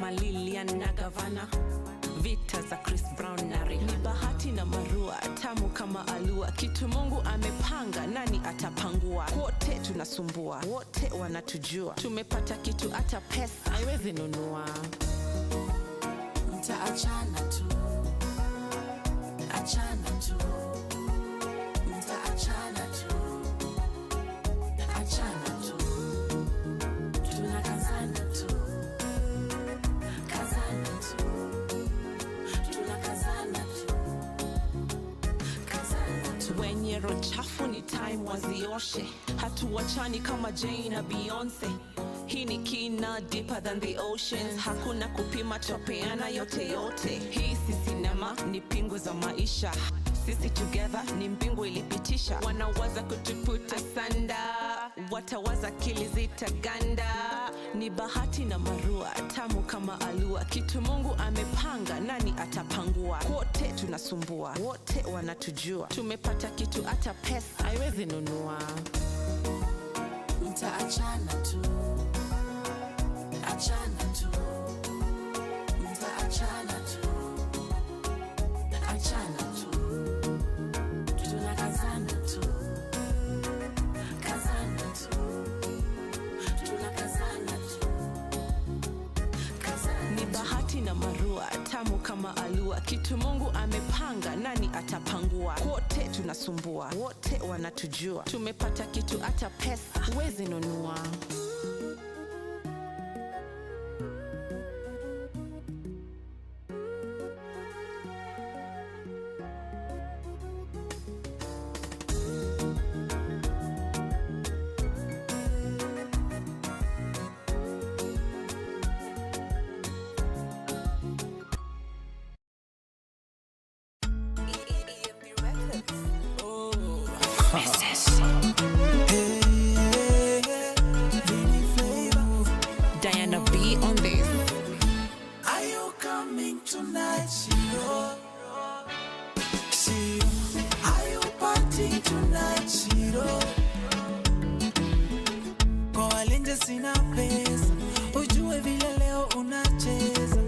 kama Lilian na Gavana, vita za Chris Brown na Rihanna. Ni bahati na marua, tamu kama alua. Kitu Mungu amepanga, nani atapangua? Wote tunasumbua, wote wanatujua. Tumepata kitu hata pesa haiwezi nunua. Mtaachana tu, achana tu. Mtaachana tu, achana tu. Tunakazana tu, kazana tu. Tunakazana tu, kazana tu. Wenye roho chafu ni time wazioshe. Hatuwachani kama Jay na Beyonce. Hii ni kina deeper than the oceans. Hakuna kupima, chopeana yote yote. Hii si sinema, ni pingu za maisha. Sisi together ni mbingu ilipitisha. Wanawaza kutuputa sanda, watawaza akili zitaganda. Ni bahati na marua, tamu kama alua. Kitu Mungu amepanga, nani atapangua? Wote tunasumbua, wote wanatujua. Tumepata kitu hata pesa haiwezi nunua. Mtaachana tu, achana tu. Mtaachana tu, achana tu. Tunakazana tu, kazana tu. Tunakazana tu, kazana. Ni bahati na marua, tamu kama alua. Kitu Mungu amepanga, nani atapangua? Wote tunasumbua, wote wanatujua. Tumepata kitu hata pesa huwezi nunua. Diana B on this. Are you coming tonight, Shiro? Shiro, are you partying tonight, Shiro? Kwa walenje sina pesa, ujue vile leo unacheza.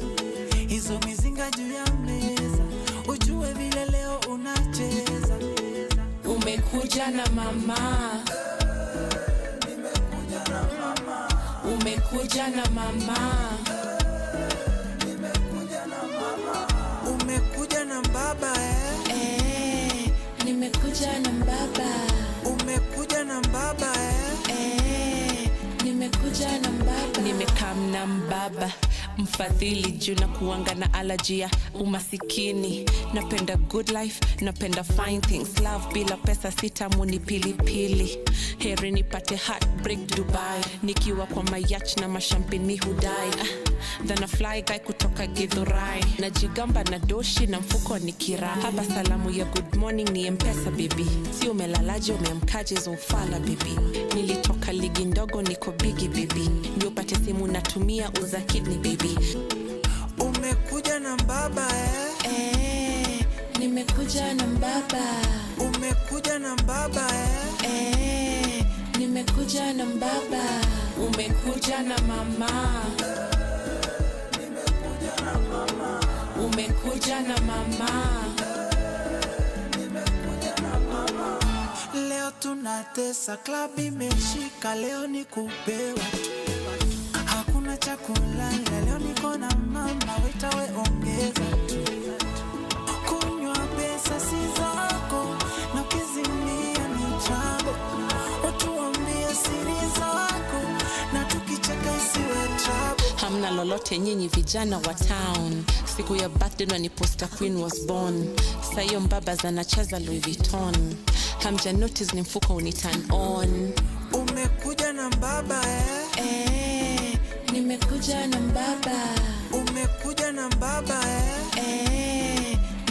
Hizo mizinga juu ya meza, ujue vile leo unacheza. Umekuja na mama, nimekuja na mama. umekuja na mama. Nimekuja na mama. Umekuja na baba Nimekuja na baba. Umekuja na baba Nimekuja na baba. Nimekam na mbaba mfadhili juu na kuanga na alajia umasikini. Napenda good life, napenda fine things. Love bila pesa sitamu ni pilipili. Heri nipate heartbreak Dubai, nikiwa kwa mayach na mashampini hudai. Then a fly guy kutoka Githurai, najigamba na doshi na mfuko ni kira. Hapa salamu ya good morning ni M-Pesa baby. Si umelalaje umeamkaje zofala baby. Nilitoka ligi ndogo niko bigi baby. Ndio pate simu natumia uza kidney baby. Umekuja na baba Nimekuja na baba. Umekuja na baba Nimekuja na baba. Umekuja na mama. Nimekuja na mama. Umekuja na mama. Nimekuja na mama. Leo tunatesa, club imeshika, leo ni kupewa. Hakuna chakula, leo niko na mama, wetawe ongeza tu. Kunywa pesa si zako, na ukizimia ni chabo. Watu waambie siri zako, na tukicheka isiwe trouble. Hamna lolote nyinyi vijana wa town. Siku ya birthday na ni poster queen was born. Sayo mbaba zanacheza Louis Vuitton. Hamja notice ni mfuko uni turn on. Umekuja na baba Nimekuja na baba. Umekuja na baba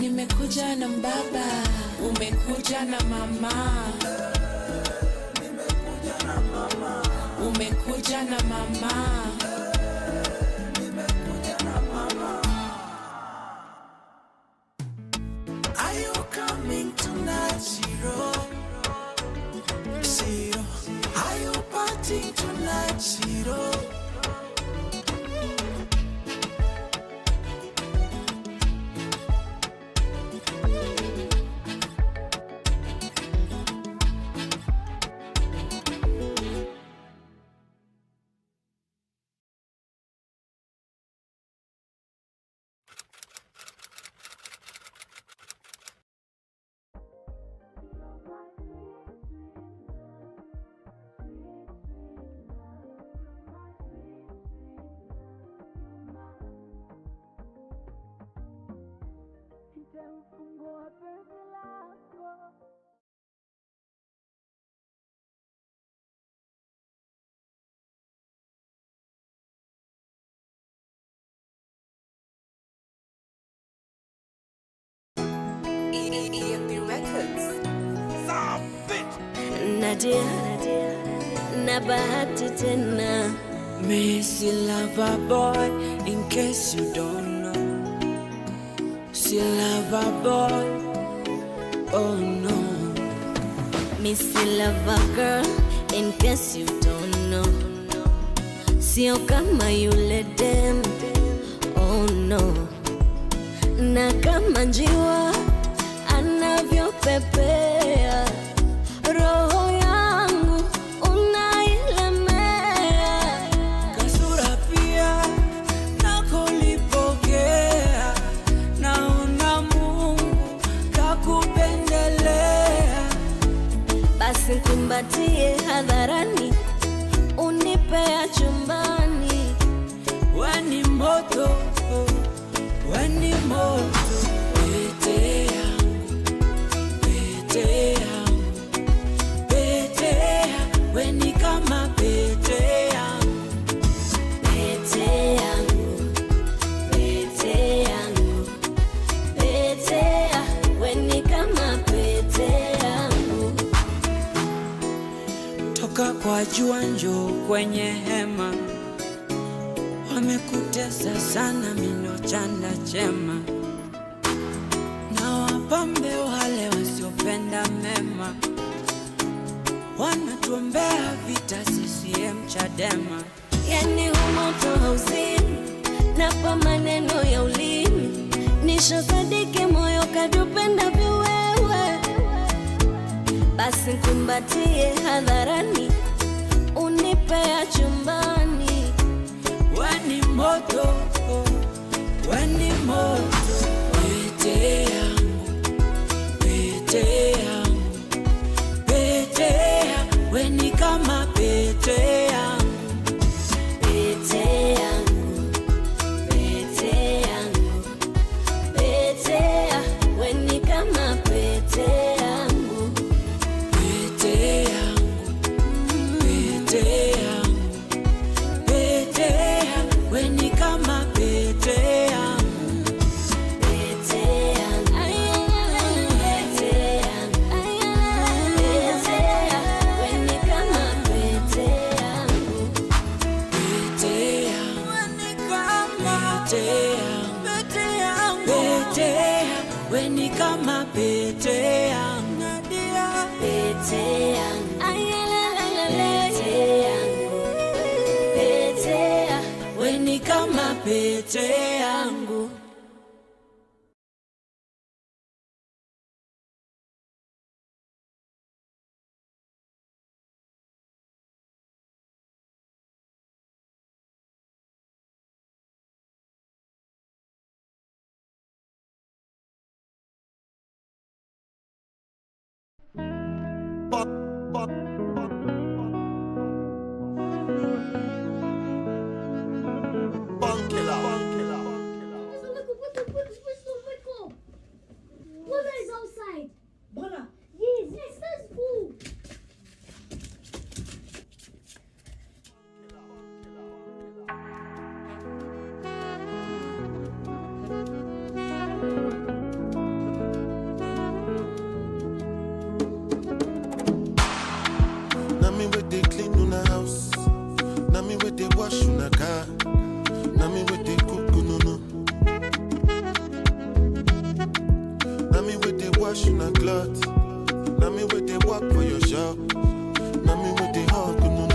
Nimekuja na baba. Umekuja na mama. Nimekuja na mama. Umekuja na mama. Nimekuja na mama. Are you coming tonight, Shiro? Shiro, are you partying tonight, Shiro? Nadia, na bahati tena. Missy lover boy, in case you don't know. See lover boy, oh no. Missy lover girl, in case you don't know. Sio kama yule dem, oh no. Na kama njiwa anavyopepea, roho yangu unailemea. Kasura pia nakolipokea, naona Mungu kakupendelea. Basi kumbatie hadharani, unipea chumbani. Weni moto, weni moto. Pete yangu, pete yangu, pete yangu. Weni kama pete yangu. Pete yangu, pete yangu, pete yangu. Weni kama pete yangu. Toka kwa jua njoo kwenye hema. Wamekutesa sana mino chanda chema. Na wapambe wale wasiopenda mema. Wanatuombea vita CCM Chadema. Yani humoto hauzini, na pa maneno ya ulimi. Nishasadiki moyo kadupenda viwewe. Basi kumbatie hadharani, unipea chumbani. Weni moto, weni moto. Pete yangu, pete yangu, pete yangu. Weni kama pete yangu. Pete yangu, pete yangu, pete yangu. Weni kama pete yangu. Pete yangu, pete yangu, pete yangu. Weni kama pete yangu. Pete yangu, pete yangu, pete yangu. Weni kama pete yangu. Pete yangu, pete yangu, pete yangu. Weni kama pete yangu. Pete yangu, pete yangu, pete yangu. Weni kama pete yangu. What is outside? Bana. Yes, yes, that's cool. Now me with they clean on the house. Now me with they wash on the car. Now me with they cook no no. Now me with they wash on the cloth. Now me with they walk for your shop. Now me with they hug no no.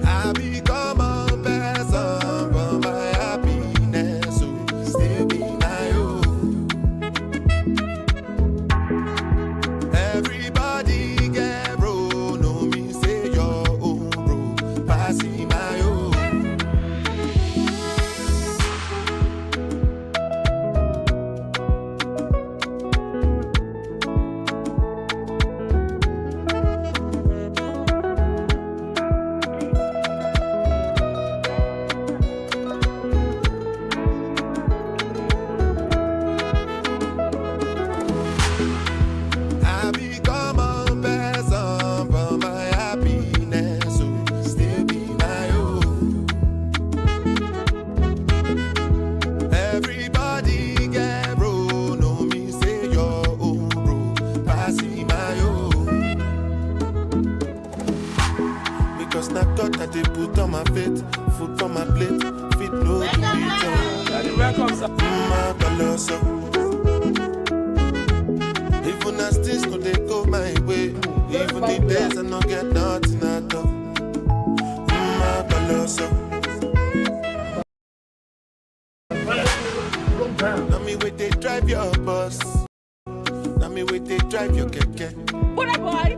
I become a person for my happiness, so still be my own. Everybody get bro, no me say your own bro, passing my own. I got that they put on my feet. Food on my plate, feet no return. Welcome, sir. My colossal. Even as things could they go my way. Even the days I don't get nothing at all. My colossal. Now me wait they drive your bus. Now me wait they drive your keke. What a boy!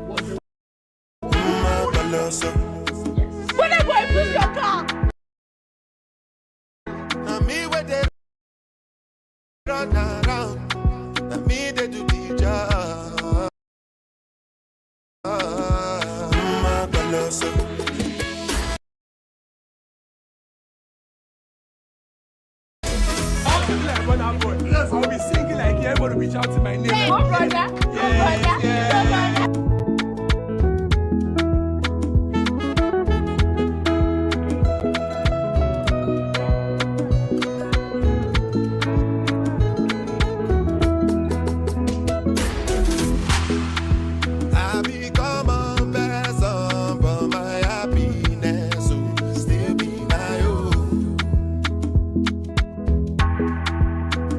My colossal. What a boy, push your car! Now me wait they run around. Now me they do the job. My colossal. When I'm going, I'll be singing like everybody will be shouting my name. Hey, brother! Yeah. I become a person, but my happiness will still be my own.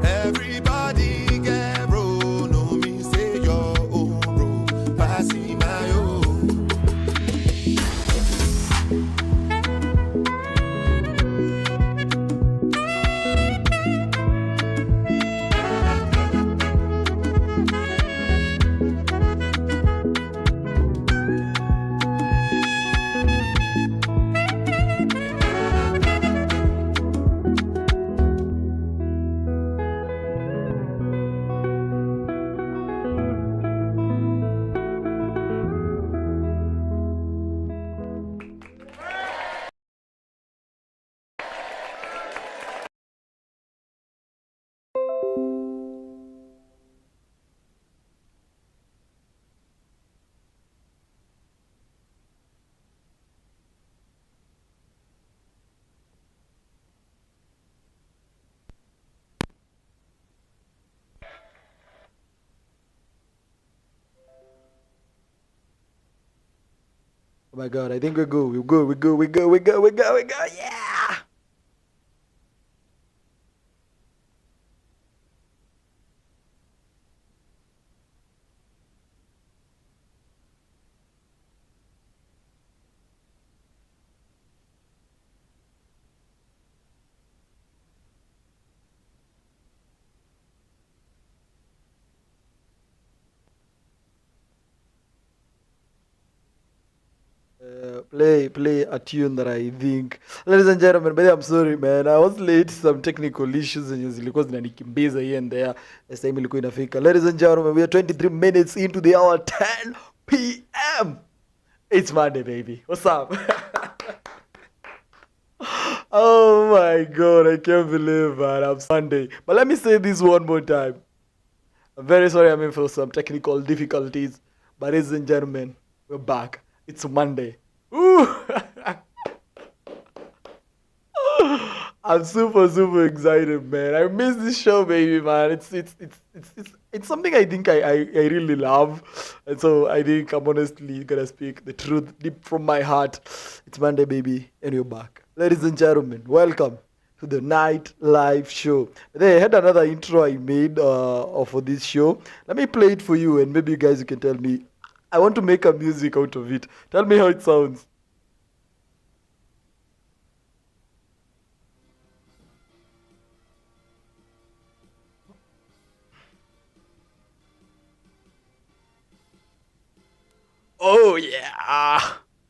Everybody get bro, no me say your own bro, passing my own. Oh my God, I think we're good. We're good. Yeah. Play a tune that I think. Ladies and gentlemen, by the way, I'm sorry man, I was late, some technical issues zenye zilikuwa zinanikimbiza here and there. This time ilikuwa inafika. Ladies and gentlemen, we are 23 minutes into the hour 10 p.m. It's Monday, baby. What's up? Oh my God, I can't believe that I'm Sunday. But let me say this one more time. I'm very sorry I'm in for some technical difficulties. But ladies and gentlemen, we're back. It's Monday. Ooh. I'm super excited, man. I miss this show, baby, man. It's something I think I really love, and so I think I'm honestly gonna speak the truth deep from my heart. It's Monday, baby, and you're back, ladies and gentlemen. Welcome to the night live show. They had another intro I made for this show. Let me play it for you, and maybe you guys can tell me. I want to make a music out of it. Tell me how it sounds. Oh yeah,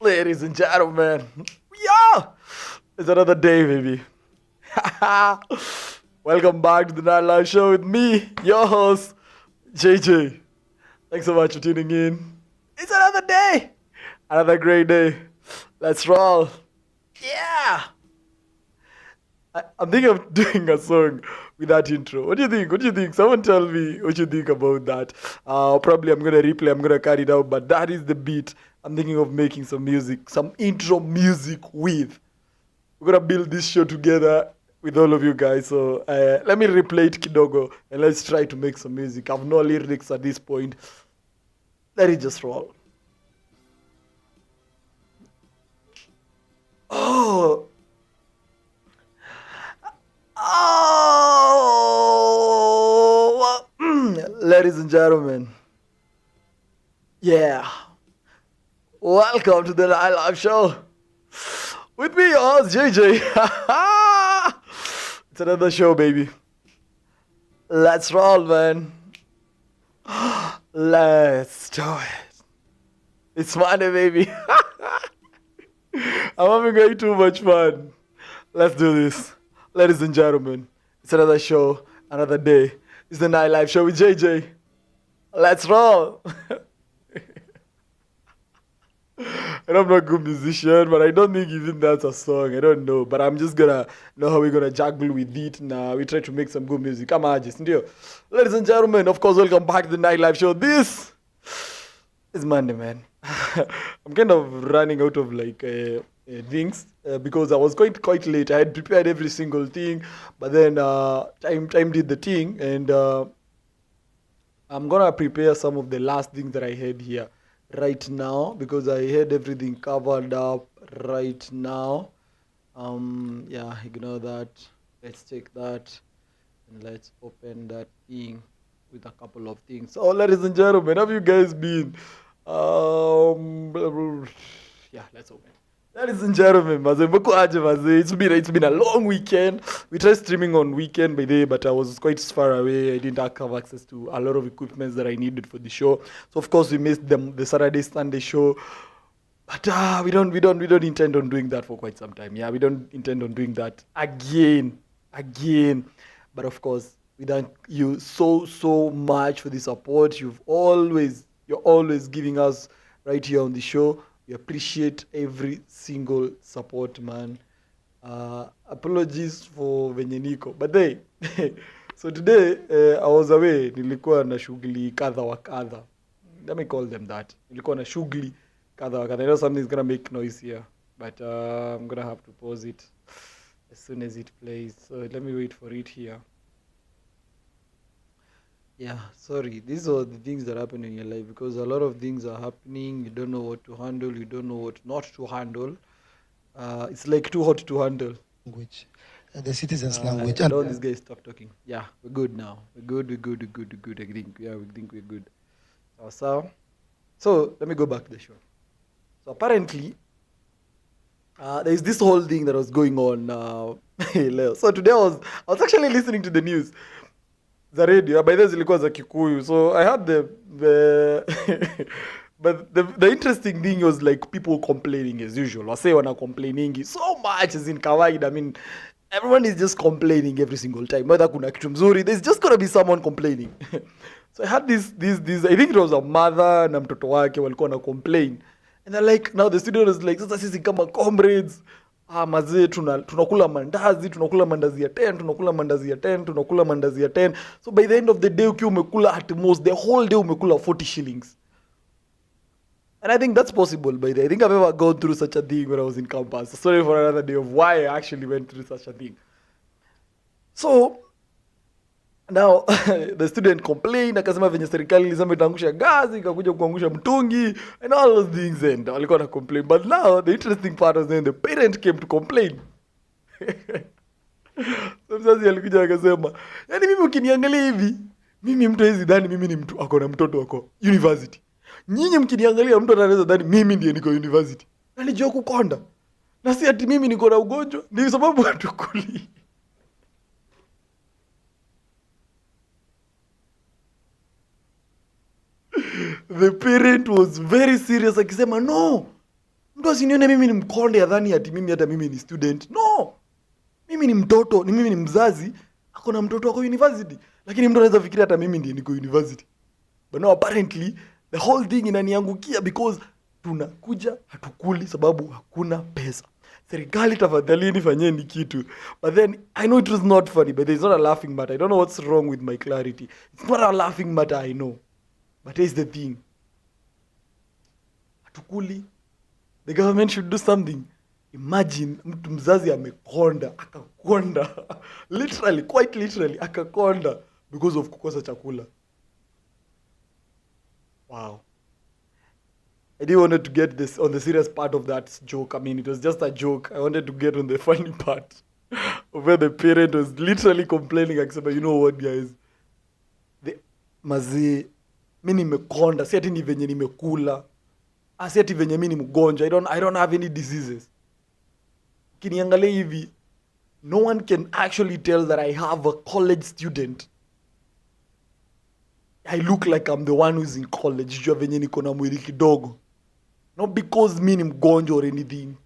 ladies and gentlemen, yeah, it's another day, baby. Welcome back to the Night Live Show with me, your host, JJ. Thanks so much for tuning in. It's another day, another great day. Let's roll. Yeah. I'm thinking of doing a song with that intro. What do you think? What do you think? Someone tell me what you think about that. Probably I'm going to replay, I'm going to cut it out, but that is the beat I'm thinking of making some music, some intro music with. We're going to build this show together with all of you guys. So let me replay it kidogo and let's try to make some music. I have no lyrics at this point. Let it just roll. ladies and gentlemen. Yeah. Welcome to the Night Live Show. With me, your host, JJ. It's another show, baby. Let's roll, man. Let's do it. It's Monday, baby. I'm having way too much fun. Let's do this. Ladies and gentlemen, it's another show, another day. It's the Night Live Show with JJ. Let's roll. And I'm not a good musician, but I don't think even that's a song. I don't know. But I'm just gonna know how we're gonna juggle with it now. We try to make some good music. Come on, just deal. Ladies and gentlemen, of course, welcome back to the Night Live Show. This is Monday, man. I'm kind of running out of things because I was quite late. I had prepared every single thing, but then time did the thing, and I'm gonna prepare some of the last things that I had here right now because I had everything covered up right now. Yeah, ignore that. Let's take that and let's open that thing with a couple of things. So, ladies and gentlemen, have you guys been? Yeah, let's open. Ladies and gentlemen, it's been a long weekend. We tried streaming on weekend by day, but I was quite far away. I didn't have access to a lot of equipment that I needed for the show. So of course we missed the Saturday, Sunday show. But we don't intend on doing that for quite some time. Yeah, we don't intend on doing that again. But of course, we thank you so much for the support. You're always giving us right here on the show. We appreciate every single support, man. Apologies for venye niko. But hey, so today I was away. Nilikuwa na shughuli kadha wa kadha. Let me call them that. Nilikuwa na shughuli kadha wa kadha. I know something's gonna make noise here, but I'm gonna have to pause it as soon as it plays. So let me wait for it here. Yeah, sorry. These are the things that happen in your life because a lot of things are happening. You don't know what to handle. You don't know what not to handle. It's like too hot to handle. Language, the citizens' language. And all these guys stop talking. Yeah, we're good now. We're good. I think. Yeah, we think we're good. So let me go back to the show. So apparently, there's this whole thing that was going on. So today I was actually listening to the news. The radio, by this zilikuwa za Kikuyu. So I had the but the interesting thing was like people complaining as usual. Wase wana complaining so much as in kawaida. I mean, everyone is just complaining every single time. Whether kuna kitu mzuri, there's just gonna be someone complaining. So I had this I think it was a mother na mtoto wake walikuwa na complain. And they're like, now the student is like, sasa sisi kama comrades, mazee tunakula mandazi ya 10, tunakula mandazi ya 10. So by the end of the day ukiwa umekula at most the whole day umekula 40 shillings. And I think that's possible by the way. I think I've ever gone through such a thing when I was in campus. Sorry for another day of why I actually went through such a thing. So now the student complained, akasema venye serikali ilisema itaangusha gazi, ikakuja kuangusha mtungi and all those things, and walikuwa na complain. But now the interesting part was then the parent came to complain. So mzazi alikuja akasema, yani mimi ukiniangalia hivi, mimi mtu hizi dhani mimi ni mtu ako na mtoto wako university. Nyinyi mkiniangalia mtu anaweza dhani mimi ndiye niko university. Na nijua kukonda. Na si ati mimi niko na ugonjwa, ni sababu hatukuli. The parent was very serious akisema no, mtu asinione mimi ni mkonde adhani ati mimi hata mimi ni student. No, mimi ni mtoto, ni mimi ni mzazi ako na mtoto wako university, lakini mtu anaweza fikiria hata mimi ndiye niko university. But no, apparently the whole thing inaniangukia because tunakuja hatukuli sababu hakuna pesa. Serikali tafadhali nifanyeni kitu. But then I know it was not funny, but it's not a laughing matter. I don't know what's wrong with my clarity. It's not a laughing matter, I know. But here's the thing. Hatukuli. The government should do something. Imagine mtu mzazi amekonda, akakonda. Literally, quite literally, akakonda because of kukosa chakula. Wow. I didn't want to get this on the serious part of that joke. I mean, it was just a joke. I wanted to get on the funny part of where the parent was literally complaining, except, you know what, guys? mazi mimi nimekonda, si ati ni venye nimekula, si ati venye mimi ni mgonjwa. I don't have any diseases. Kiniangalia hivi, no one can actually tell that I have a college student. I look like I'm the one who's in college. Jua venye niko na mwili kidogo. Not because mimi ni mgonjwa or anything.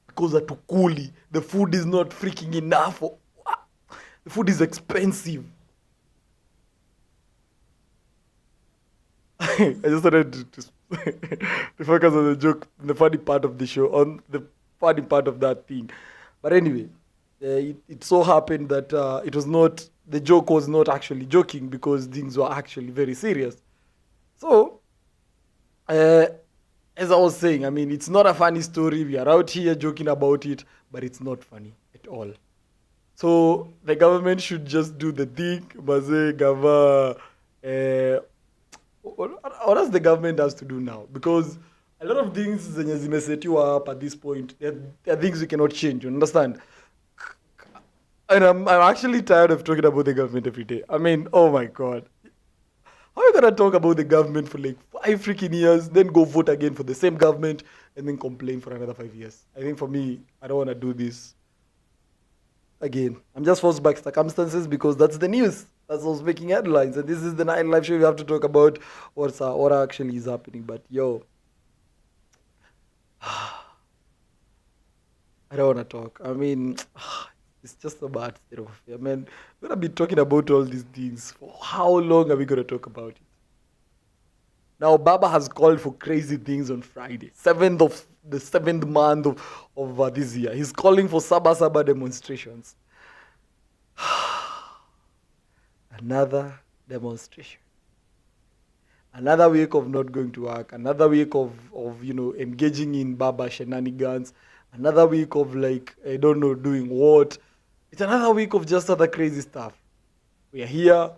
Because atukuli. The food is not freaking enough. The food is expensive. I just wanted to focus on the joke, the funny part of the show, on the funny part of that thing. But anyway, it so happened that the joke was not actually joking because things were actually very serious. So, as I was saying, I mean, it's not a funny story. We are out here joking about it, but it's not funny at all. So, the government should just do the thing. What else the government has to do now? Because a lot of things zenye zimesetiwa up at this point, there are things we cannot change. You understand? And I'm actually tired of talking about the government every day. I mean, oh my God. How are you going to talk about the government for like 5 freaking years, then go vote again for the same government, and then complain for another 5 years? I think for me, I don't want to do this again. I'm just forced by circumstances because that's the news. That's what's making headlines. And this is the nightlife show. We have to talk about what actually is happening. But yo, I don't want to talk. I mean, it's just a bad state of affairs. I mean, we're going to be talking about all these things. For how long are we going to talk about it? Now, Baba has called for crazy things on Friday, the 7th month of this year. He's calling for Saba Saba demonstrations. Another demonstration. Another week of not going to work. Another week of engaging in Baba shenanigans. Another week of like, I don't know, doing what. It's another week of just other crazy stuff. We are here.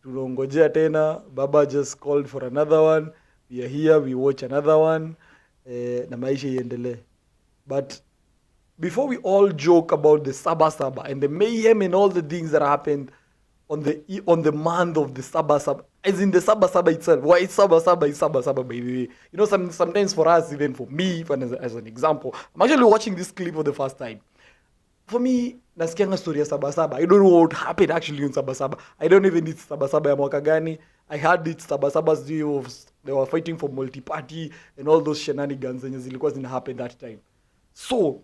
Tunongojea tena. Baba just called for another one. We are here. We watch another one. Na maisha iendelee. But before we all joke about the Saba Saba and the mayhem and all the things that happened on the month of the Saba Saba, as in the Saba Saba itself. Why it's Saba Saba is Saba Saba, by the way. You know, sometimes for us, even for me, as an example, I'm actually watching this clip for the first time. For me, nasikianga story ya Saba Saba. I don't know what happened actually in Saba Saba. I don't even need Saba Saba ya mwaka gani. I heard it Saba Saba's view of they were fighting for multi-party and all those shenanigans zenye zilikuwa zina happen that time. So,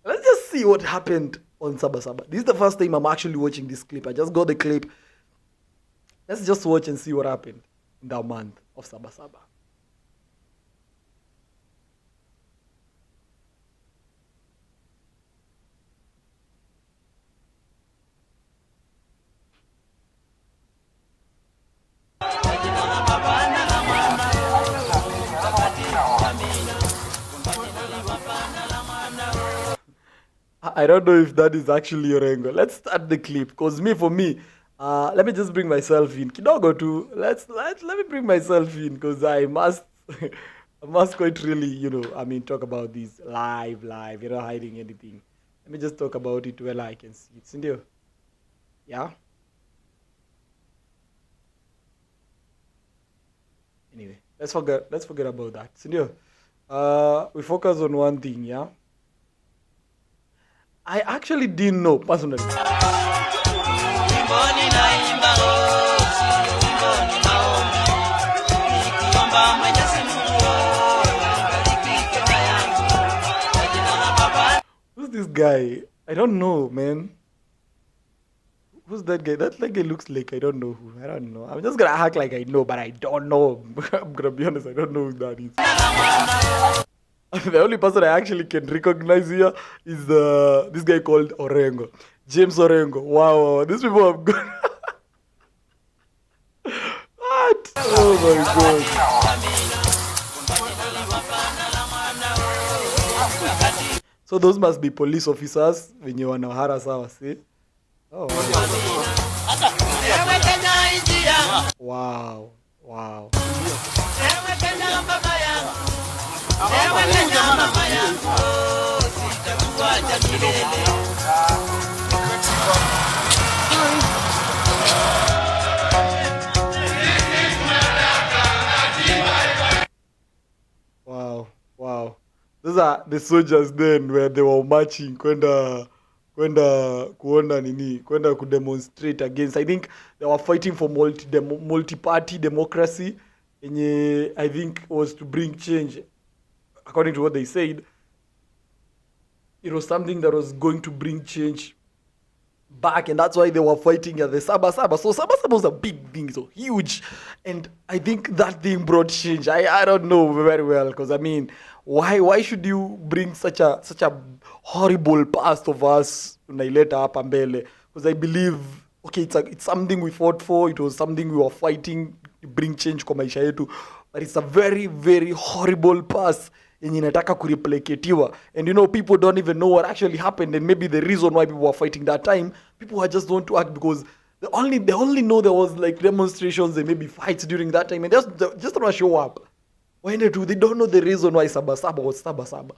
let's just see what happened on Saba Saba. This is the first time I'm actually watching this clip. I just got the clip. Let's just watch and see what happened in that month of Saba Saba. I don't know if that is actually your angle. Let's start the clip. Because for me, let me just bring myself in. Kidogo too. Let me bring myself in because I must quite really, talk about this live, hiding anything. Let me just talk about it where I can see it. Sindio? Yeah? Anyway, let's forget about that. Sindio? We focus on one thing, yeah? I actually didn't know personally. Who's this guy? I don't know, man. Who's that guy? That guy looks like I don't know who. I don't know. I'm just gonna act like I know, but I don't know. I'm gonna be honest, I don't know who that is. The only person I actually can recognize here is this guy called Orengo. James Orengo. Wow. These people have gone. What? Oh my God. So those must be police officers when you want to harass us, see? Oh. Wow. Wow. those are the soldiers then where they were marching kwenda kuona nini, kwenda kudemonstrate against. I think they were fighting for multi-party democracy, yenye I think was to bring change. According to what they said, it was something that was going to bring change back, and that's why they were fighting at the Saba Saba. So Saba Saba was a big thing, so huge, and I think that thing brought change. I don't know very well, because I mean, why should you bring such a horrible past of us unaileta hapa mbele? Because I believe, okay, it's something we fought for, it was something we were fighting to bring change kwa maisha yetu, but it's a very very horrible past yenye inataka kureplicatiwa, and you know, people don't even know what actually happened, and maybe the reason why people were fighting that time, people just don't to act because they only know there was like demonstrations and maybe fights during that time, and just want to show up. When they don't know the reason why Saba Saba was Saba Saba.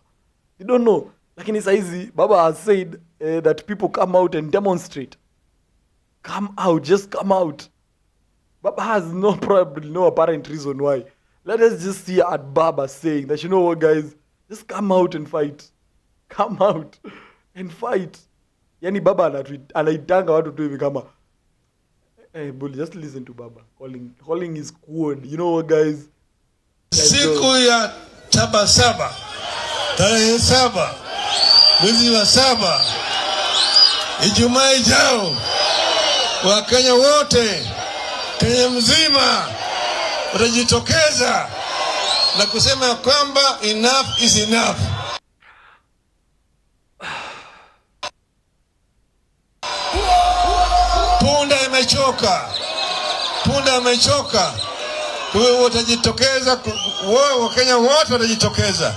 They don't know. Lakini saizi Baba has said that people come out and demonstrate. Come out, just come out. Baba has probably no apparent reason why. Let us just see at Baba saying that, you know what, guys, just come out and fight. Come out and fight. Yani Baba anaitanga watu tu hivi kama, hey, bully, just listen to Baba calling his squad. You know what, guys? Siku ya Sabasaba, tarehe 7 mwezi wa 7, Ijumaa ijao, Wakenya wote, Kenya mzima watajitokeza na kusema kwamba enough is enough. Punda imechoka. Kwa hiyo watajitokeza, Wakenya wote watajitokeza.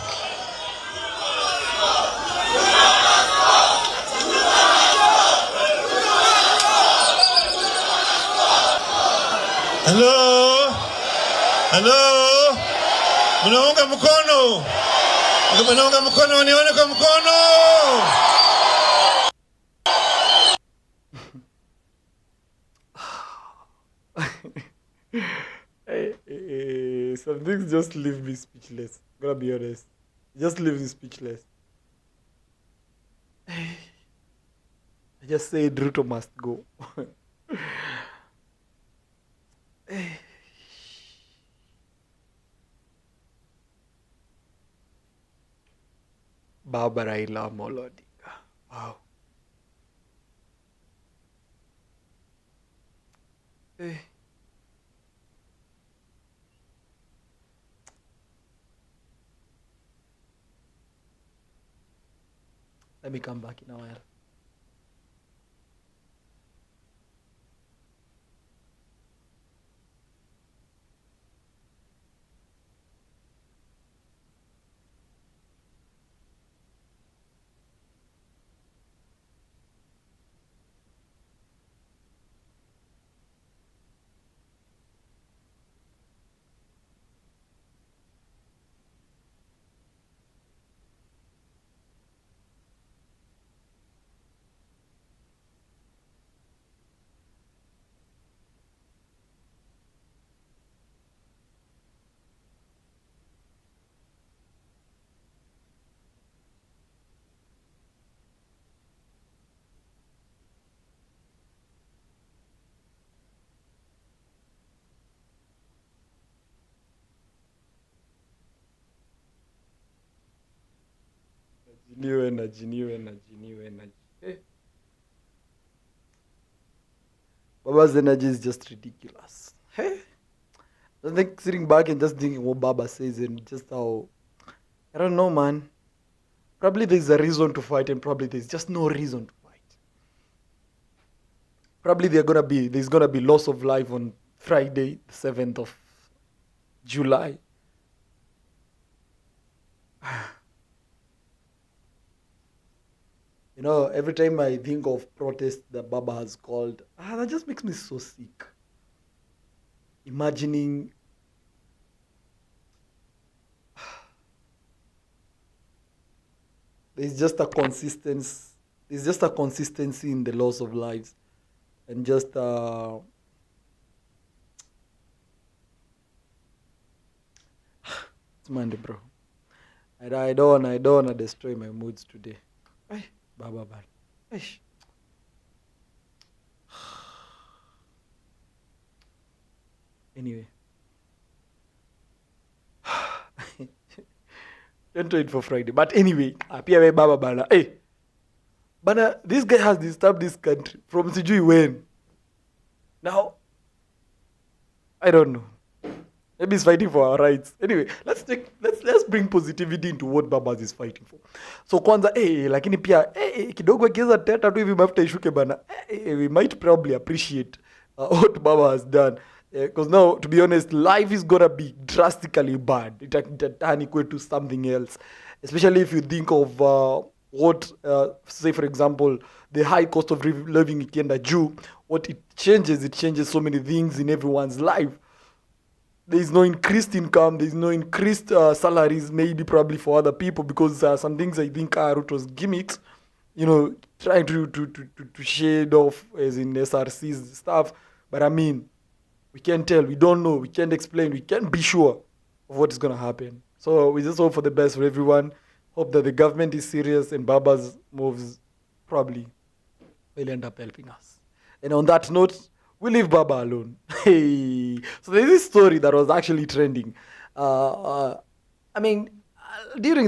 Hello. Mnaunga mkono? Mnaunga mkono, nione kwa mkono. Some things just leave me speechless. I'm gonna be honest. Just leave me speechless. I just said Ruto must go. Baba Raila Amolo Odinga. Wow. Let me come back in a while. Jiniwe. Baba's energy is just ridiculous. Hey, I think sitting back and just thinking what Baba says and just how, I don't know, man. Probably there's a reason to fight, and probably there's just no reason to fight. Probably there's gonna be loss of life on Friday, the 7th of July. You know, every time I think of protest that Baba has called, that just makes me so sick. Imagining there's just a consistency in the loss of lives, and just it's Monday, bro. I don't wanna destroy my moods today. Ay, Baba Bala. Eish. Anyway. Don't wait for Friday. But anyway, apia we Baba Bala. Hey. Bana, this guy has disturbed this country from sijui when. Now, I don't know. Maybe he's fighting for our rights. Anyway, let's bring positivity into what Babas is fighting for. So kwanza, lakini pia, kidogo akiweza teta tu hivi mafuta ishuke bana. We might probably appreciate what Baba has done. Because now, to be honest, life is gonna be drastically bad. Itatani equate to something else. Especially if you think of what, say for example, the high cost of living ikienda juu, what it changes so many things in everyone's life. There is no increased income, there is no increased salaries, maybe probably for other people, because some things I think Ruto's gimmicks, trying to shade off as in SRC's stuff. But I mean, we can't tell, we don't know, we can't explain, we can't be sure of what is going to happen. So we just hope for the best for everyone. Hope that the government is serious and Baba's moves probably will end up helping us. And on that note, we leave Baba alone. Hey, so there's this story that was actually trending. During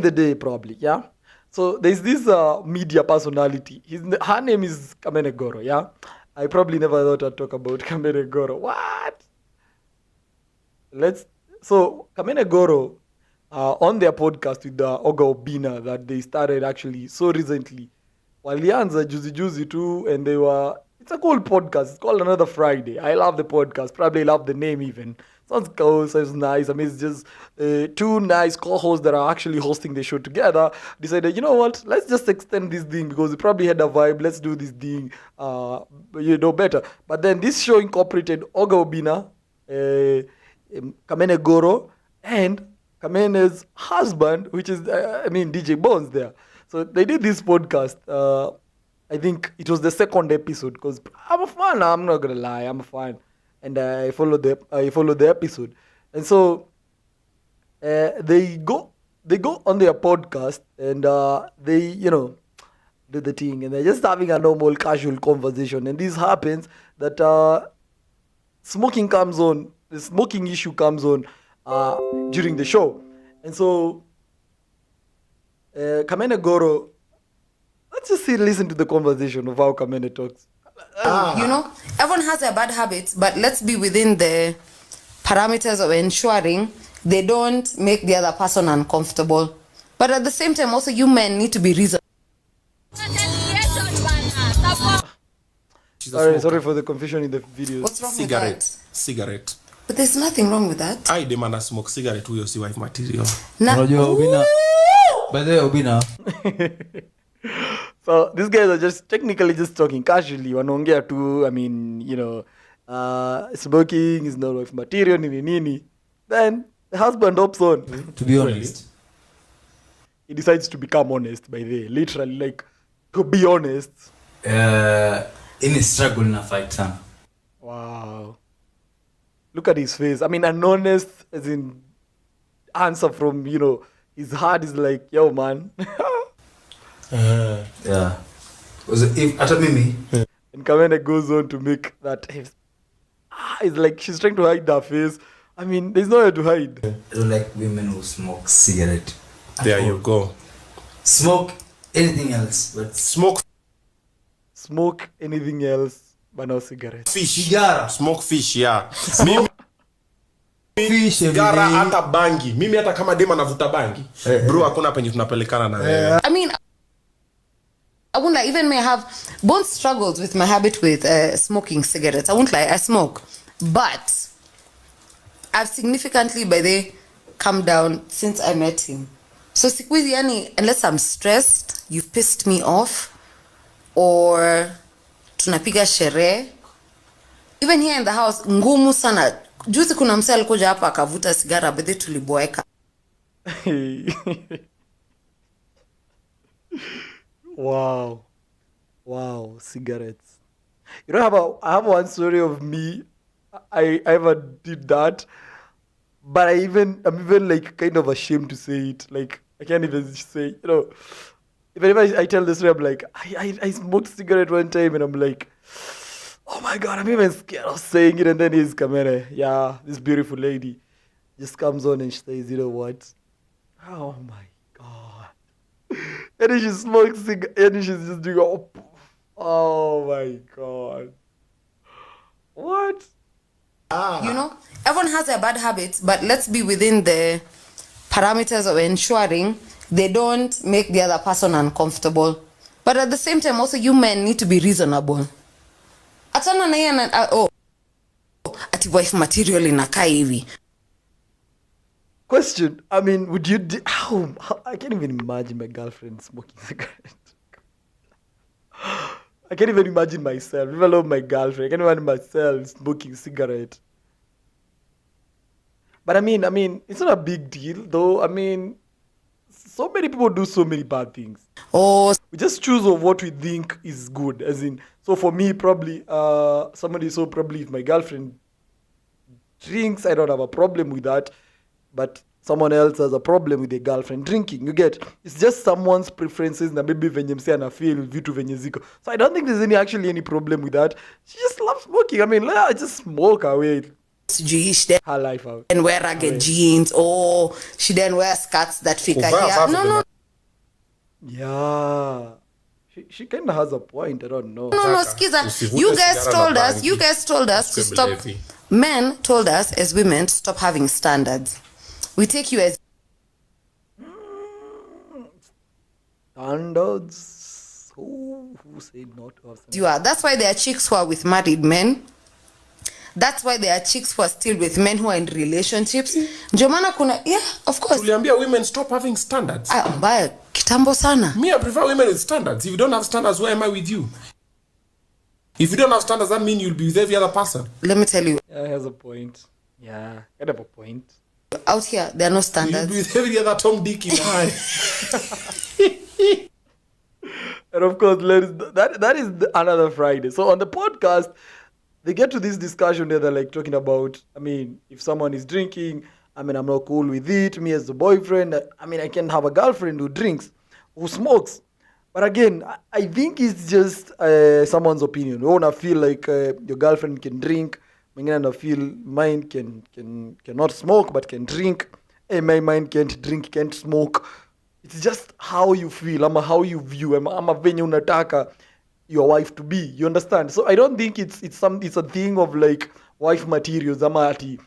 the day probably, yeah. So there's this media personality. Her name is Kamene Goro, yeah. I probably never thought I'd talk about Kamene Goro. What? So Kamene Goro, on their podcast with Oga Obina that they started actually so recently, walianza juzi too, and it's a cool podcast. It's called Another Friday. I love the podcast. Probably love the name even. Sounds cool, sounds nice. I mean, it's just two nice co-hosts that are actually hosting the show together. Decided, you know what? Let's just extend this thing because it probably had a vibe. Let's do this thing, better. But then this show incorporated Oga Obina, Kamene Goro, and Kamene's husband, which is, DJ Bones there. So they did this podcast. I think it was the second episode because I'm a fan. I'm not gonna lie, I'm a fan, and I followed the episode. And so they go on their podcast and they do the thing, and they're just having a normal casual conversation. And this happens that smoking comes on. The smoking issue comes on during the show, and so Kamene Goro. Let's just listen to the conversation of how Kamene talks. Everyone has their bad habits, but let's be within the parameters of ensuring they don't make the other person uncomfortable. But at the same time, also, you men need to be reasonable. Sorry for the confusion in the video. What's wrong with that? Cigarette. But there's nothing wrong with that. I demand a smoke cigarette with your wife material. By the way, Obina. So these guys are just technically just talking casually. Wanaongea tu, smoking is not wife material, nini. Then the husband opts on. To be honest. He decides to become honest by the literally, like, to be honest. In a struggle in a fight, son. Wow. Look at his face. I mean, an honest, as in, answer from, his heart is like, yo, man. Yeah. Was it if after Mimi? And Kamene goes on to make that. It's like she's trying to hide her face. I mean, there's nowhere to hide. I don't like women who smoke cigarette. There you go. Smoke anything else, but smoke anything else, but no cigarette. Fish. Cigara. Smoke fish, yeah. Mimi fish sigara hata bangi. Mimi hata kama dema navuta bangi. Bro, hakuna penye tunapelekana na wewe. I mean, I won't lie, even may have both struggles with my habit with smoking cigarettes. I won't lie, I smoke. But I've significantly by the come down since I met him. So siku hizi yani, unless I'm stressed, you've pissed me off, or tunapiga sherehe. Even here in the house, ngumu sana. Juzi kuna msee alikuja hapa akavuta sigara, but tuliboeka. Wow, cigarettes. I have one story of me. I ever did that, but I'm even like kind of ashamed to say it. Like, I can't even say, whenever I tell this story, I'm like, I smoked cigarette one time and I'm like, oh my God, I'm even scared of saying it. And then his camera, this beautiful lady just comes on and she says, you know what? Oh my God. And then she smokes cigarette and she's just doing, oh my God. What? Everyone has their bad habits, but let's be within the parameters of ensuring they don't make the other person uncomfortable. But at the same time, also, you men need to be reasonable. Achana na yeye ati wife material inakaa hivi. Question, I mean, would you how I can't even imagine my girlfriend smoking cigarette. I can't even imagine myself, even alone my girlfriend. I can't imagine myself smoking cigarette. But I mean, it's not a big deal, though. I mean, so many people do so many bad things. We just choose of what we think is good. As in, so for me, probably, probably if my girlfriend drinks, I don't have a problem with that. But someone else has a problem with their girlfriend drinking. You get? It's just someone's preferences na maybe venye mse ana feel vitu venye ziko. So I don't think there's actually any problem with that. She just loves smoking. I mean, let her just smoke away. Her life out. And wear ragged jeans. She then wears skirts that fika here. No. Yeah. She kind of has a point. I don't know. No, skiza. You guys told us to stop. Men told us as women to stop having standards. We take you as standards. Who said not to have standards? You are. That's why there are chicks who are with married men. That's why there are chicks who are still with men who are in relationships. Njomana kuna, of course. Tuliambia women stop having standards. Mbaya, kitambo sana. Me, I prefer women with standards. If you don't have standards, why am I with you? If you don't have standards, that means you'll be with every other person. Let me tell you. Yeah, he has a point. Yeah, I have a point. Out here, there are no standards. You'll be with every other Tom, Dick in high. And of course, that is another Friday. So on the podcast, they get to this discussion where they're like talking about, I mean, if someone is drinking, I mean, I'm not cool with it. Me as the boyfriend, I mean, I can have a girlfriend who drinks, who smokes. But again, I think it's just someone's opinion. You want to feel like your girlfriend can drink. Mwingine feel mine cannot smoke but can drink. My mind can't drink, can't smoke. It's just how you feel, ama how you view, ama venye unataka your wife to be. You understand? So I don't think it's a thing of like wife materials, ama ati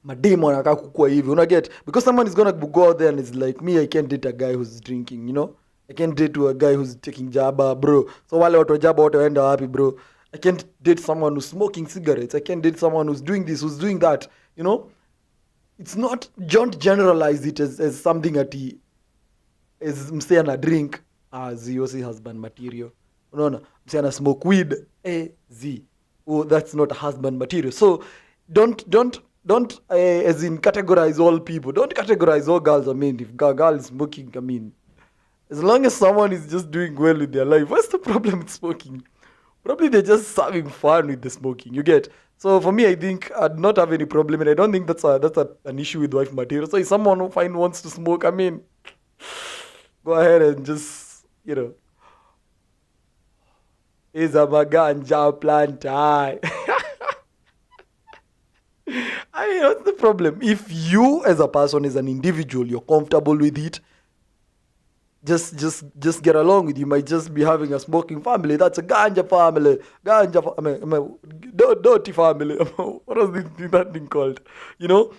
mademo anaka kukua hivi. Una get? Because someone is gonna go out there and it's like, me, I can't date a guy who's drinking, you know? I can't date a guy who's taking jaba, bro. So wale watu jaba wote waenda wapi, bro? I can't date someone who's smoking cigarettes. I can't date someone who's doing this, who's doing that. You know? It's not, don't generalize it as something that as mse ana drink, Z husband material. No. Mse ana smoke weed, Z. Oh, that's not a husband material. So don't as in categorize all people. Don't categorize all girls. I mean, if girl is smoking, I mean, as long as someone is just doing well with their life, what's the problem with smoking? Probably they're just having fun with the smoking. You get? So for me, I think I'd not have any problem, and I don't think that's an issue with wife material. So if someone who wants to smoke, I mean, go ahead and just, is a maganja plant. I mean, what's the problem? If you as a person, as an individual, you're comfortable with it, just get along with it. You might just be having a smoking family. That's a ganja family. Dirty family. What was that thing called? You know?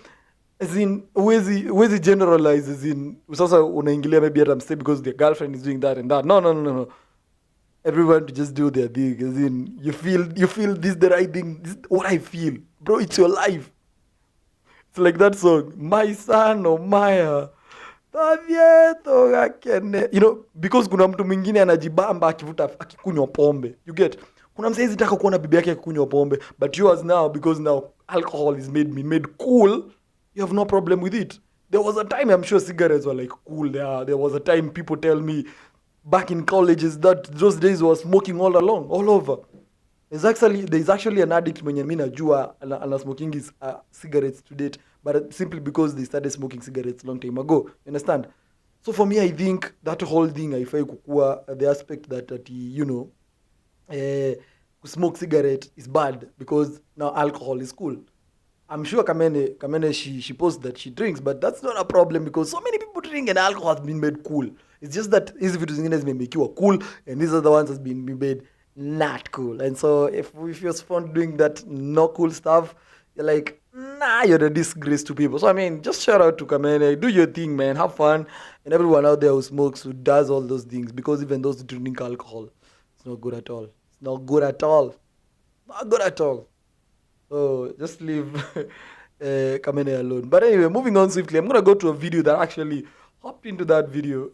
As in, where's it generalize? As in, sasa unaingilia maybe I'm saying because their girlfriend is doing that and that. No. Everyone to just do their thing. As in, you feel this the right thing. This is what I feel. Bro, it's your life. It's like that song. My son or Maya. You know, because kuna mtu mwingine anajibamba akikunywa pombe. You get? Kuna msee zitaka kuona bibi yake akikunywa pombe, but yours now, because now alcohol is made cool, you have no problem with it. There was a time, I'm sure cigarettes were like cool. There was a time people tell me back in colleges that those days was smoking all over. There's actually an addict mwenye mimi najua ana smoking his cigarettes to date. but simply because they started smoking cigarettes long time ago. You understand? So for me, I think that whole thing, I feel kukua the aspect that you know, smoke cigarette is bad because now alcohol is cool. I'm sure Kamene she posts that she drinks, but that's not a problem because so many people drink and alcohol has been made cool. It's just that easy vitu zingine may make you cool, and these are the ones that's been made not cool. And so if you're fond doing that not cool stuff, you're like, nah, you're a disgrace to people. So I mean, just shout out to Kamene, do your thing, man, have fun, and everyone out there who smokes, who does all those things, because even those who drink alcohol, it's not good at all. It's not good at all. Not good at all. So just leave Kamene alone. But anyway, moving on swiftly, I'm gonna go to a video that actually hopped into that video.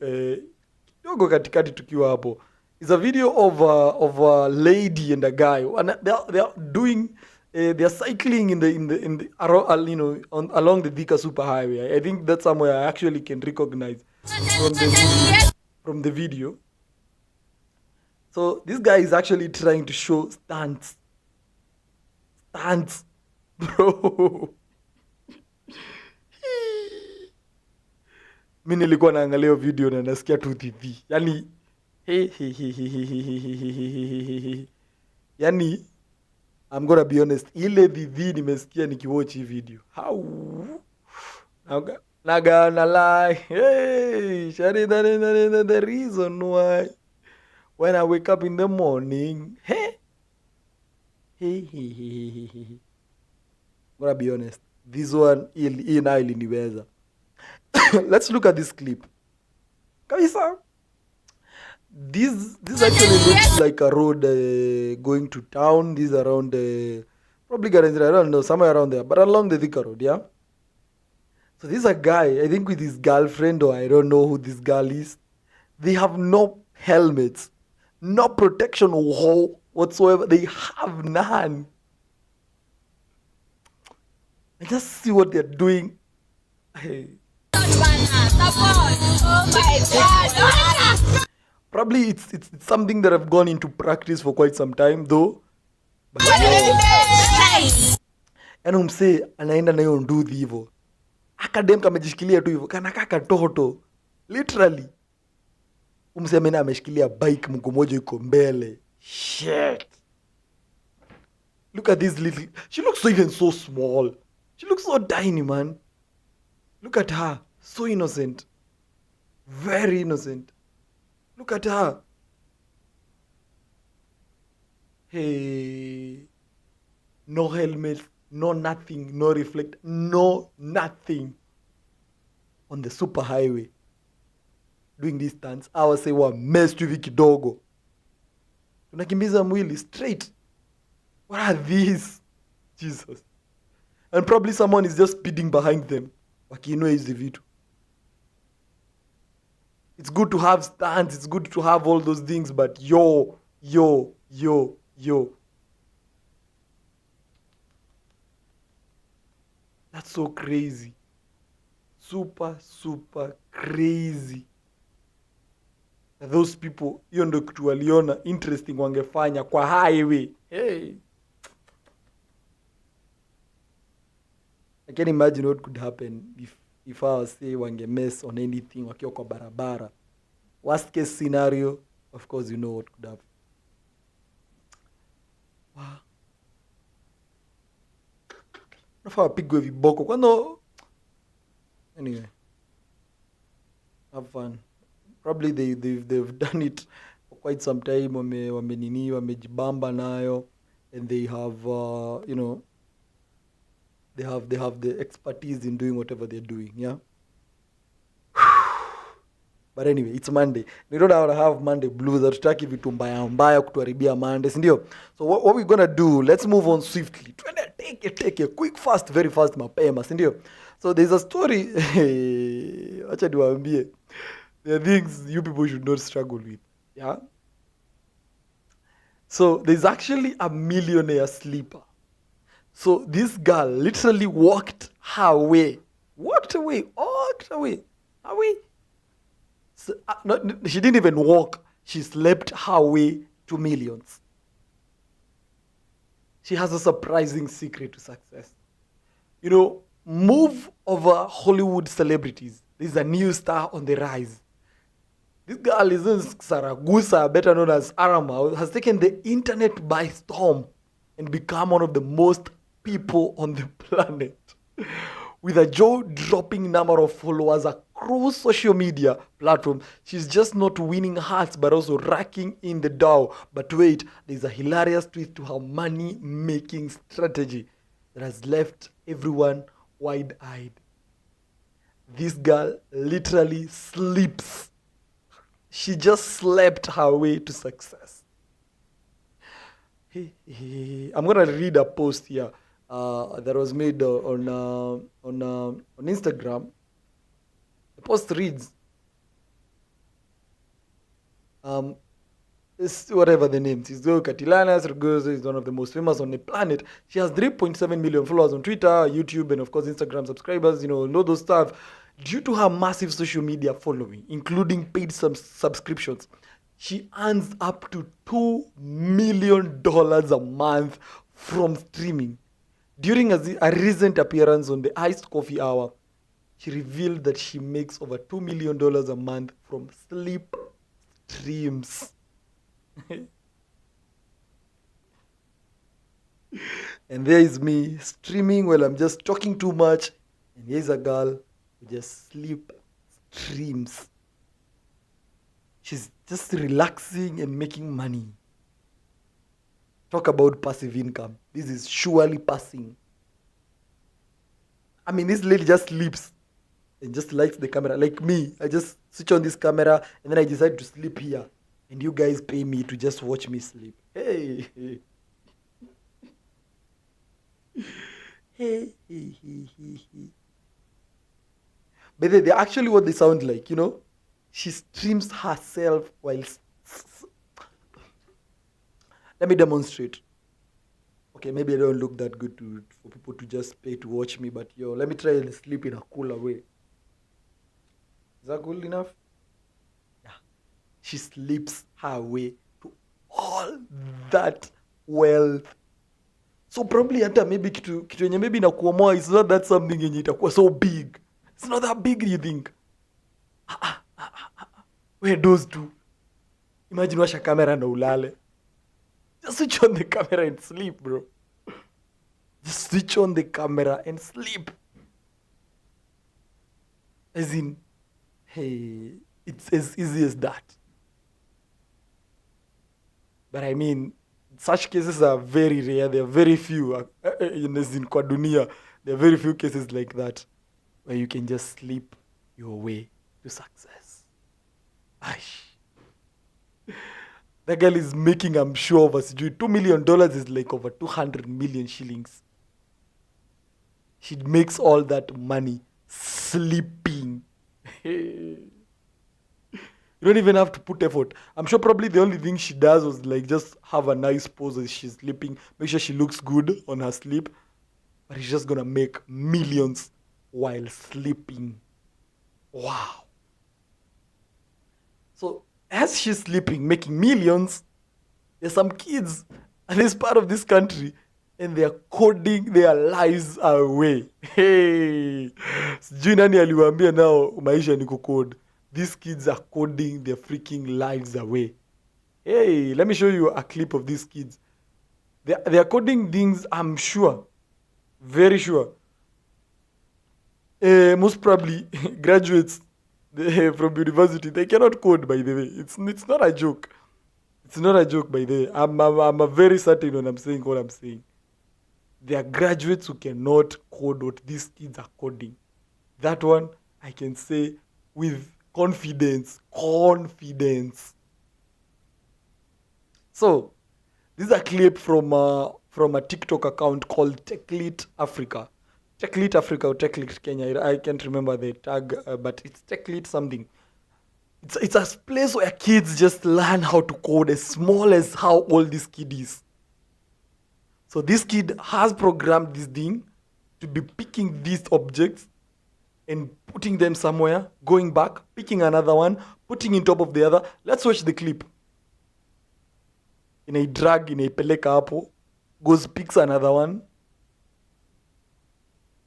Kidogo katikati tukiwa hapo. It's a video of a lady and a guy, and they are doing. They are cycling in the around, you know, along the Thika Superhighway. I think that's somewhere I actually can recognize from the video. So this guy is actually trying to show stunts, bro. Mimi nilikuwa naangalia video na nasikia tu TV. Yani yani I'm gonna be honest, ile dhidhi nimesikia nikiwatch hii video. How? Naga na lie. Hey, shari the reason why when I wake up in the morning, hey. I'm gonna be honest. This one ina iliniweza. Let's look at this clip. Kabisa. This actually looks like a road going to town. This is around probably I don't know, somewhere around there, but along the Thika Road, yeah. So this is a guy, I think with his girlfriend, or I don't know who this girl is. They have no helmets, no protection whatsoever. They have none. And just see what they're doing. Hey. Probably it's something that I've gone into practice for quite some time though. But yani umse anaenda na hiyo nduthi hivyo. Akadem kamejishikilia tu hivyo. Kana kaka toto. Literally. Umse amena ameshikilia bike mguu moja yuko mbele. Shit. Look at this little. She looks so even so small. She looks so tiny, man. Look at her. So innocent. Very innocent. Look at her. Hey. No helmet, no nothing, no reflect, no nothing. On the super highway. Doing these stunts. I was say wa messed hivi kidogo. Tunakimbiza mwili straight. What are these? Jesus. And probably someone is just speeding behind them. Wakiinua hizi vitu. It's good to have stunts, it's good to have all those things, but yo. That's so crazy. Super crazy. Those people, hiyo ndo kitu waliona interesting wangefanya kwa highway. Hey. I can imagine what could happen if I was say wange mess on anything wakiwa kwa barabara. Worst case scenario, of course you know what could happen. Wow. Nafaa wapigwe viboko. Kwano anyway. Have fun. Probably they've done it for quite some time. Wamejibamba nayo, and they have you know, they have the expertise in doing whatever they're doing, yeah. But anyway, it's Monday. We don't have to have Monday blues. Hatutaki vitu mbaya kutuharibia Monday, ndio. So what we're gonna do, let's move on swiftly. Take a quick fast, very fast mapema, ndio. So there's a story. Acha niwaambie. There are things you people should not struggle with, yeah. So there's actually a millionaire sleeper. So this girl literally walked away. So, she didn't even walk. She slept her way to millions. She has a surprising secret to success. You know, move over Hollywood celebrities. There's a new star on the rise. This girl is in Saragusa, better known as Arama, has taken the internet by storm and become one of the most people on the planet. With a jaw-dropping number of followers across social media platforms, she's just not winning hearts but also racking in the dough. But wait, there's a hilarious twist to her money-making strategy that has left everyone wide-eyed. This girl literally sleeps. She just slept her way to success. I'm gonna read a post here that was made on Instagram. The post reads, it's whatever the name is. Katilana Sergozo is one of the most famous on the planet. She has 3.7 million followers on Twitter, YouTube, and of course Instagram subscribers. You know, all those stuff. Due to her massive social media following, including paid subscriptions, she earns up to $2 million a month from streaming. During a recent appearance on the Iced Coffee Hour, she revealed that she makes over $2 million a month from sleep streams. And there is me streaming while I'm just talking too much, and here's a girl who just sleep streams. She's just relaxing and making money. Talk about passive income. This is surely passing. I mean, this lady just sleeps and just likes the camera. Like me, I just switch on this camera and then I decide to sleep here. And you guys pay me to just watch me sleep. Hey. But they're actually what they sound like, you know? She streams herself while... Let me demonstrate. Okay, maybe I don't look that good for people to just pay to watch me, but yo, let me try and sleep in a cooler way. Is that good enough? Yeah. She sleeps her way to all that wealth. So probably hata maybe kitu yenye maybe inakuomoa is not that something yenye itakuwa so big. It's not that big, you think. Where those two? Imagine washa camera na ulale. Just switch on the camera and sleep, bro. Just switch on the camera and sleep. As in, hey, it's as easy as that. But I mean, such cases are very rare. There are very few. As in kwa dunia, there are very few cases like that where you can just sleep your way to success. Aish. That girl is making, I'm sure, over $2 million is like over 200 million shillings. She makes all that money sleeping. You don't even have to put effort. I'm sure probably the only thing she does was like just have a nice pose as she's sleeping. Make sure she looks good on her sleep. But she's just gonna make millions while sleeping. Wow. So as she's sleeping, making millions, there's some kids in this part of this country and they're coding their lives away. Hey, sijui nani aliwaambia nao maisha ni kukode. These kids are coding their freaking lives away. Hey, let me show you a clip of these kids. They are coding things, I'm sure, very sure. Most probably graduates from university. They cannot code, by the way. It's not a joke. It's not a joke, by the way. I'm very certain when I'm saying what I'm saying. There are graduates who cannot code what these kids are coding. That one, I can say with confidence. So, this is a clip from a TikTok account called TechLit Africa. TechLit Africa or TechLit Kenya. I can't remember the tag, but it's TechLit something. It's a place where kids just learn how to code as small as how old this kid is. So this kid has programmed this thing to be picking these objects and putting them somewhere, going back, picking another one, putting in top of the other. Let's watch the clip. Inaipeleka hapo, goes picks another one.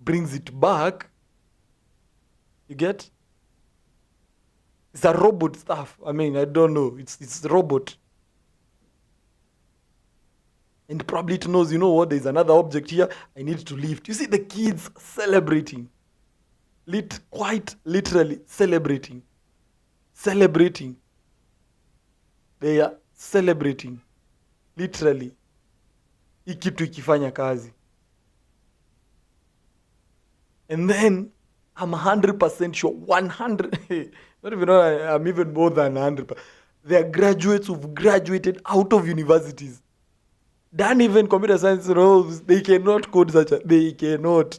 brings it back. You get? It's a robot stuff. I mean, I don't know. It's robot. And probably it knows, you know what, there's another object here. I need to lift. You see the kids celebrating. Quite literally celebrating. Celebrating. They are celebrating. Literally. Hii kitu ikifanya kazi. And then I'm 100% sure, 100, not even, I'm even more than 100%. They are graduates who've graduated out of universities. Done even computer science roles. They cannot code they cannot.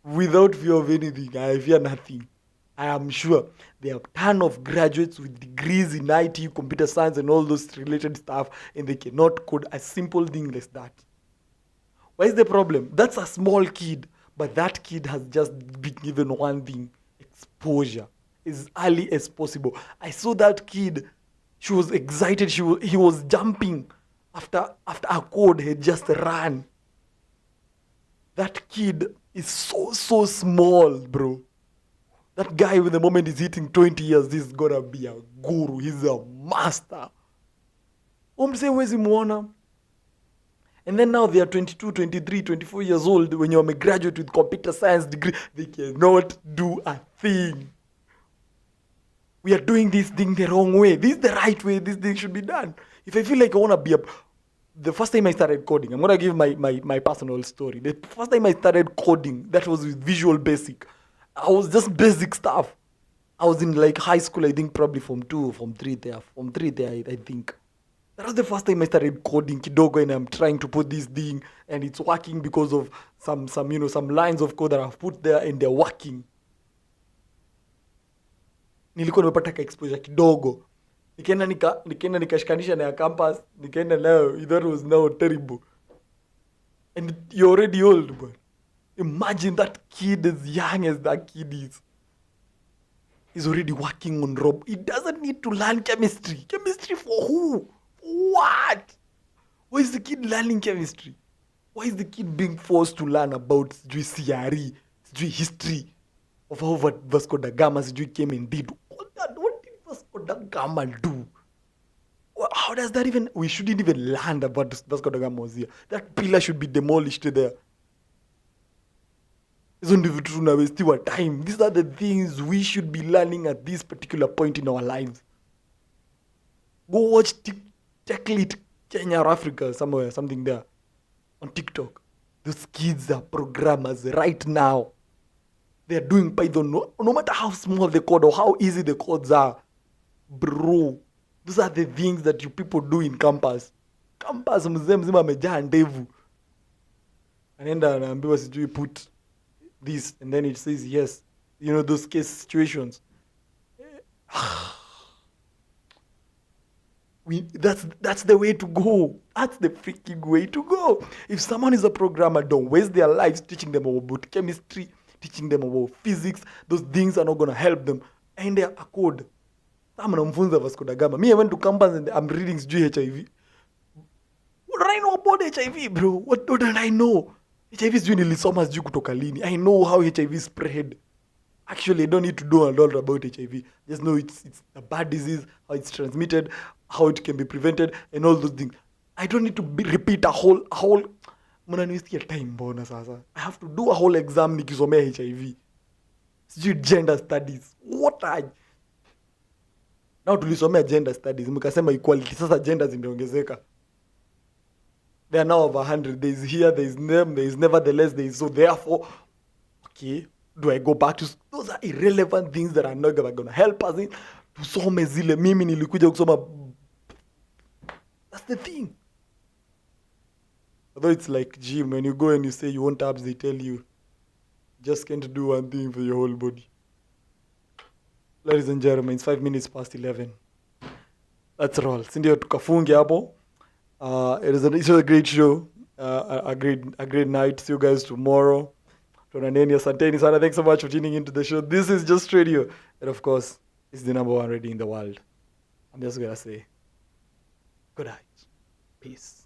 Without fear of anything. I fear nothing. I am sure there are a ton of graduates with degrees in IT, computer science, and all those related stuff, and they cannot code a simple thing like that. What is the problem? That's a small kid, but that kid has just been given one thing: exposure, as early as possible. I saw that kid. She was excited. He was jumping after a code had just run. That kid is so small, bro. That guy, with the moment he's hitting 20 years, this is gonna be a guru. He's a master. Wezi muona. And then now they are 22, 23, 24 years old. When you're a graduate with computer science degree, they cannot do a thing. We are doing this thing the wrong way. This is the right way this thing should be done. If I feel like I want to be the first time I started coding, I'm going to give my personal story. The first time I started coding, that was with Visual Basic. I was just basic stuff. I was in like high school, I think probably Form 2 or Form 3 there. Form 3 there, I think. That was the first time I started coding kidogo, and I'm trying to put this thing, and it's working because of some lines of code that I've put there, and they're working. Nilikuwa nimepata exposure kidogo. Nikaenda nikashikanisha na campus, nikaenda nayo, that was now terrible. And you're already old, but imagine that kid as young as that kid is. He's already working on He doesn't need to learn chemistry. Chemistry for who? What? Why is the kid learning chemistry? Why is the kid being forced to learn about CRE, history of how Vasco da Gama came and did? What did Vasco da Gama do? How does that even... We shouldn't even learn about Vasco da Gama was here. That pillar should be demolished there. Isn't it true now? We still have time. These are the things we should be learning at this particular point in our lives. Go watch TechLit Kenya or Africa somewhere, something there on TikTok. Those kids are programmers right now. They are doing Python. No matter how small the code or how easy the codes are, bro. Those are the things that you people do in campus. Campus mzee mzima amejaa ndevu. Anaenda anaambiwa sijui put this, and then it says yes. You know those case situations. That's the way to go. That's the freaking way to go. If someone is a programmer, don't waste their lives teaching them about chemistry, teaching them about physics. Those things are not going to help them. And they're a code. Vasco da Gama. Me, I went to campus and I'm reading HIV. What do I know about HIV, bro? What don't I know? HIV is doing nilisoma sijui kutoka lini. I know how HIV spread. Actually, I don't need to know a lot about HIV. Just know it's a bad disease, how it's transmitted, how it can be prevented, and all those things. I don't need to repeat a whole. Time bona sasa. I have to do a whole exam nikisomea HIV. Sijui gender studies. What are... Now tulisomea gender studies. Mkasema equality. Sasa gender zimeongezeka. There are now over 100. There is here, there is them, there is nevertheless, there is so therefore. Okay. Do I go back to... Those are irrelevant things that are not going to help us in. Tusome zile mimi nilikuja kusoma. That's the thing. Although it's like gym, when you go and you say you want abs, they tell you just can't do one thing for your whole body. Ladies and gentlemen, it's 5 minutes past 11. That's all. Sindio tukafunge hapo. It was a great show. A great night. See you guys tomorrow. Asanteni sana. Thanks so much for tuning into the show. This is Just Radio. And of course, it's the #1 radio in the world. I'm just going to say good night. Peace.